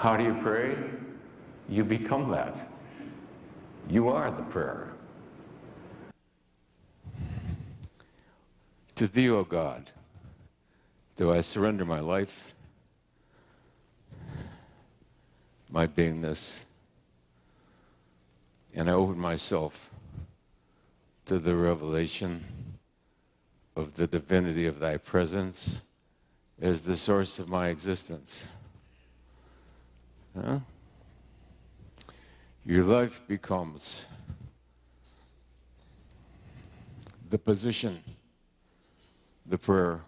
How do you pray? You become that. You are the prayer. To thee, O God, do I surrender my life, my beingness, and I open myself to the revelation of the divinity of thy presence as the source of my existence. Huh? Your life becomes the position, the prayer,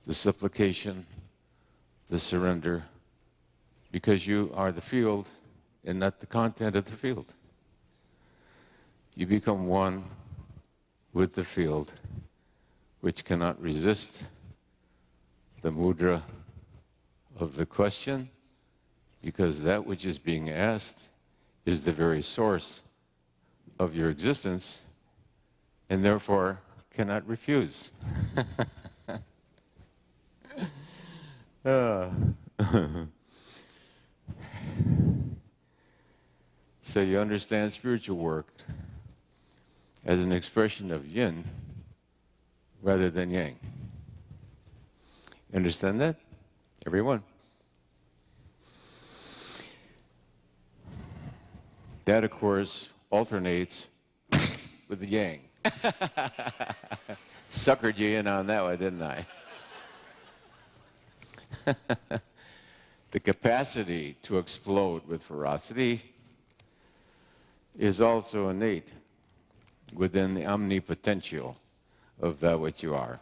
the supplication, the surrender, because you are the field and not the content of the field. You become one with the field, which cannot resist the mudra of the question, because that which is being asked is the very source of your existence, and therefore cannot refuse. So you understand spiritual work as an expression of yin rather than yang. Understand that? Everyone? That, of course, alternates with the yang. Suckered you in on that one, didn't I? The capacity to explode with ferocity is also innate within the omnipotential of that which you are.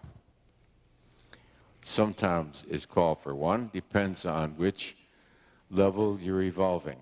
Sometimes it's called for one, depends on which level you're evolving.